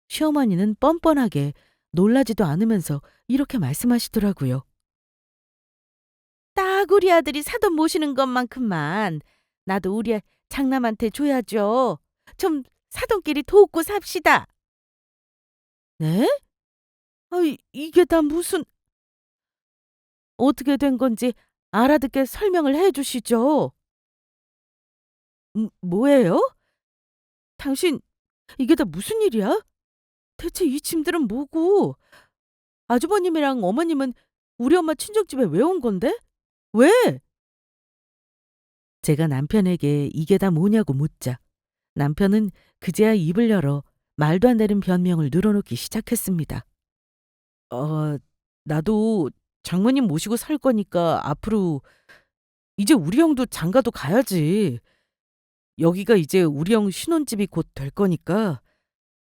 시어머니는 뻔뻔하게 놀라지도 않으면서 이렇게 말씀하시더라고요. 딱 우리 아들이 사돈 모시는 것만큼만 나도 우리 장남한테 줘야죠. 좀 사돈끼리 돕고 삽시다. 네? 이게 다 무슨 어떻게 된 건지 알아듣게 설명을 해 주시죠. 뭐예요? 당신 이게 다 무슨 일이야? 대체 이 짐들은 뭐고? 아주버님이랑 어머님은 우리 엄마 친정집에 왜 온 건데? 왜? 제가 남편에게 이게 다 뭐냐고 묻자 남편은 그제야 입을 열어 말도 안 되는 변명을 늘어놓기 시작했습니다. 어, 나도 장모님 모시고 살 거니까 앞으로 이제 우리 형도 장가도 가야지. 여기가 이제 우리 형 신혼집이 곧 될 거니까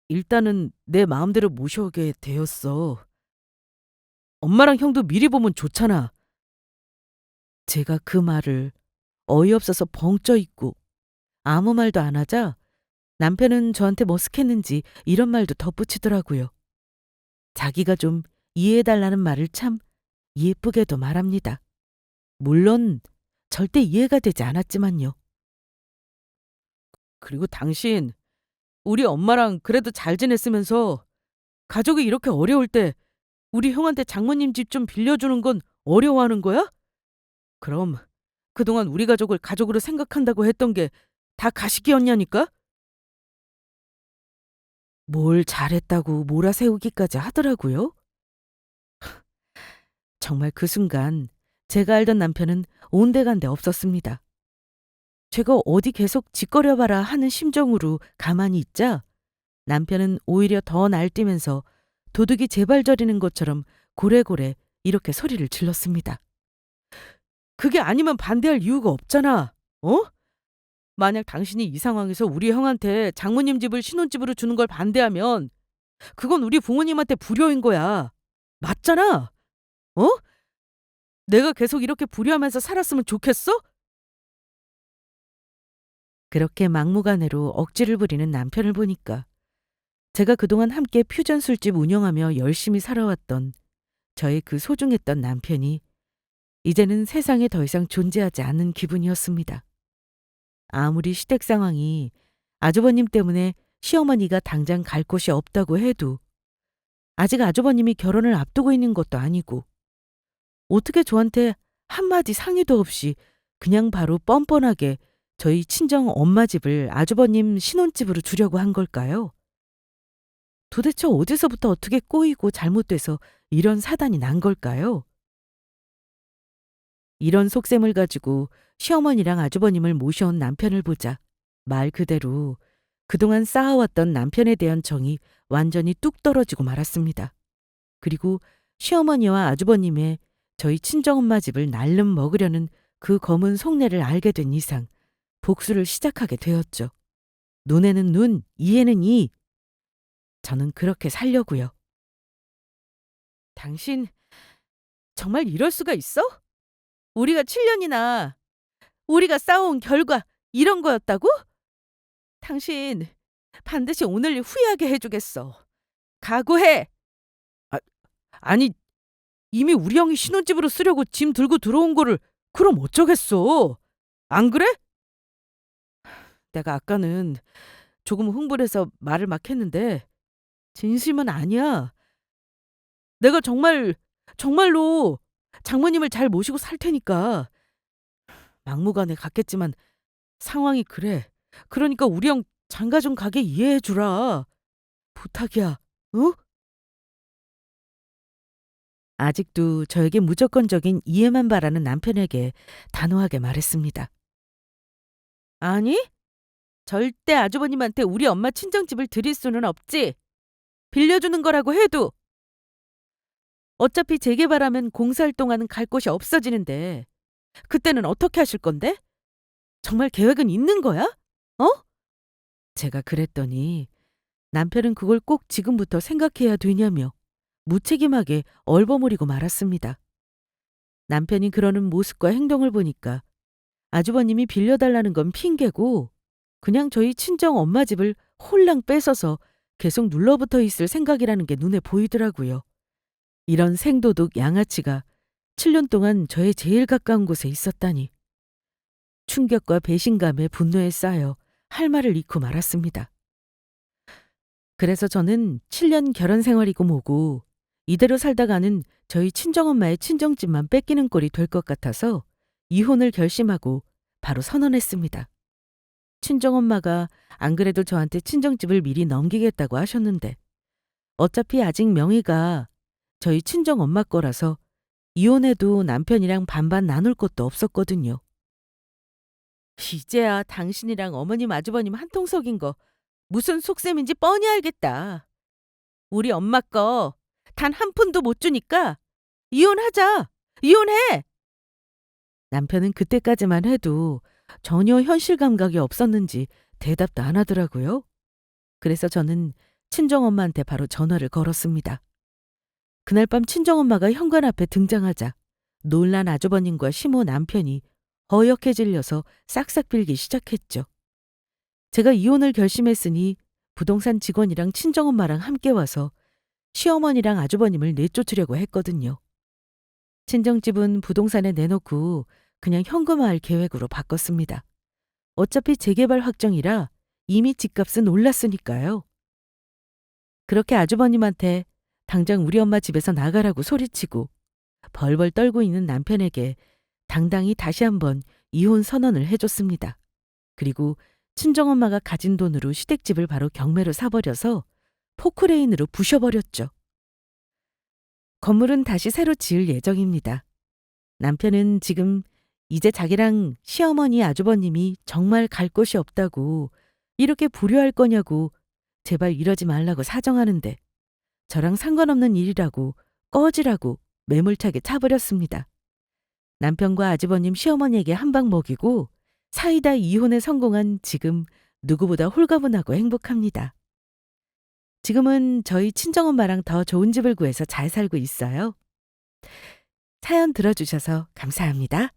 일단은 내 마음대로 모셔오게 되었어. 엄마랑 형도 미리 보면 좋잖아. 제가 그 말을 어이없어서 벙 쪄 있고 아무 말도 안 하자 남편은 저한테 머쓱했는지 이런 말도 덧붙이더라고요. 자기가 좀 이해해달라는 말을 참 예쁘게도 말합니다. 물론 절대 이해가 되지 않았지만요. 그리고 당신 우리 엄마랑 그래도 잘 지냈으면서 가족이 이렇게 어려울 때 우리 형한테 장모님 집 좀 빌려주는 건 어려워하는 거야? 그럼 그동안 우리 가족을 가족으로 생각한다고 했던 게 다 가식이었냐니까? 뭘 잘했다고 몰아세우기까지 하더라고요. 정말 그 순간 제가 알던 남편은 온데간데 없었습니다. 제가 어디 계속 짓거려봐라 하는 심정으로 가만히 있자 남편은 오히려 더 날뛰면서 도둑이 제발 저리는 것처럼 고래고래 이렇게 소리를 질렀습니다. 그게 아니면 반대할 이유가 없잖아. 어? 만약 당신이 이 상황에서 우리 형한테 장모님 집을 신혼집으로 주는 걸 반대하면 그건 우리 부모님한테 불효인 거야. 맞잖아. 어? 내가 계속 이렇게 불효하면서 살았으면 좋겠어? 그렇게 막무가내로 억지를 부리는 남편을 보니까 제가 그동안 함께 퓨전 술집 운영하며 열심히 살아왔던 저의 그 소중했던 남편이 이제는 세상에 더 이상 존재하지 않는 기분이었습니다. 아무리 시댁 상황이 아주버님 때문에 시어머니가 당장 갈 곳이 없다고 해도 아직 아주버님이 결혼을 앞두고 있는 것도 아니고 어떻게 저한테 한마디 상의도 없이 그냥 바로 뻔뻔하게 저희 친정 엄마 집을 아주버님 신혼집으로 주려고 한 걸까요? 도대체 어디서부터 어떻게 꼬이고 잘못돼서 이런 사단이 난 걸까요? 이런 속셈을 가지고 시어머니랑 아주버님을 모셔온 남편을 보자 말 그대로 그동안 쌓아왔던 남편에 대한 정이 완전히 뚝 떨어지고 말았습니다. 그리고 시어머니와 아주버님의 저희 친정엄마 집을 날름 먹으려는 그 검은 속내를 알게 된 이상 복수를 시작하게 되었죠. 눈에는 눈, 이에는 이. 저는 그렇게 살려고요. 당신 정말 이럴 수가 있어? 우리가 7년이나 우리가 싸워온 결과 이런 거였다고? 당신 반드시 오늘 일 후회하게 해주겠어. 각오해. 아, 아니 이미 우리 형이 신혼집으로 쓰려고 짐 들고 들어온 거를 그럼 어쩌겠어. 안 그래? 내가 아까는 조금 흥분해서 말을 막 했는데 진심은 아니야. 내가 정말로 장모님을 잘 모시고 살 테니까 막무가내 갔겠지만 상황이 그래. 그러니까 우리 형 장가 좀 가게 이해해 주라. 부탁이야. 어? 아직도 저에게 무조건적인 이해만 바라는 남편에게 단호하게 말했습니다. 아니, 절대 아주버님한테 우리 엄마 친정집을 드릴 수는 없지. 빌려주는 거라고 해도 어차피 재개발하면 공사할 동안은 갈 곳이 없어지는데 그때는 어떻게 하실 건데? 정말 계획은 있는 거야? 어? 제가 그랬더니 남편은 그걸 꼭 지금부터 생각해야 되냐며 무책임하게 얼버무리고 말았습니다. 남편이 그러는 모습과 행동을 보니까 아주버님이 빌려달라는 건 핑계고 그냥 저희 친정 엄마 집을 홀랑 뺏어서 계속 눌러붙어 있을 생각이라는 게 눈에 보이더라고요. 이런 생도둑 양아치가 7년 동안 저의 제일 가까운 곳에 있었다니. 충격과 배신감에 분노에 쌓여 할 말을 잃고 말았습니다. 그래서 저는 7년 결혼 생활이고 뭐고 이대로 살다가는 저희 친정엄마의 친정집만 뺏기는 꼴이 될 것 같아서 이혼을 결심하고 바로 선언했습니다. 친정엄마가 안 그래도 저한테 친정집을 미리 넘기겠다고 하셨는데 어차피 아직 명의가 저희 친정엄마 거라서 이혼해도 남편이랑 반반 나눌 것도 없었거든요. 이제야 당신이랑 어머님 아주버님 한통속인 거 무슨 속셈인지 뻔히 알겠다. 우리 엄마 거 단 한 푼도 못 주니까 이혼하자. 이혼해. 남편은 그때까지만 해도 전혀 현실 감각이 없었는지 대답도 안 하더라고요. 그래서 저는 친정엄마한테 바로 전화를 걸었습니다. 그날 밤 친정엄마가 현관 앞에 등장하자 놀란 아주버님과 시모 남편이 어역해 질려서 싹싹 빌기 시작했죠. 제가 이혼을 결심했으니 부동산 직원이랑 친정엄마랑 함께 와서 시어머니랑 아주버님을 내쫓으려고 했거든요. 친정집은 부동산에 내놓고 그냥 현금화할 계획으로 바꿨습니다. 어차피 재개발 확정이라 이미 집값은 올랐으니까요. 그렇게 아주버님한테 당장 우리 엄마 집에서 나가라고 소리치고 벌벌 떨고 있는 남편에게 당당히 다시 한번 이혼 선언을 해줬습니다. 그리고 친정엄마가 가진 돈으로 시댁집을 바로 경매로 사버려서 포크레인으로 부셔버렸죠. 건물은 다시 새로 지을 예정입니다. 남편은 지금 이제 자기랑 시어머니 아주버님이 정말 갈 곳이 없다고 이렇게 불효할 거냐고 제발 이러지 말라고 사정하는데 저랑 상관없는 일이라고 꺼지라고 매몰차게 차버렸습니다. 남편과 아주버님 시어머니에게 한 방 먹이고 사이다 이혼에 성공한 지금 누구보다 홀가분하고 행복합니다. 지금은 저희 친정엄마랑 더 좋은 집을 구해서 잘 살고 있어요. 사연 들어주셔서 감사합니다.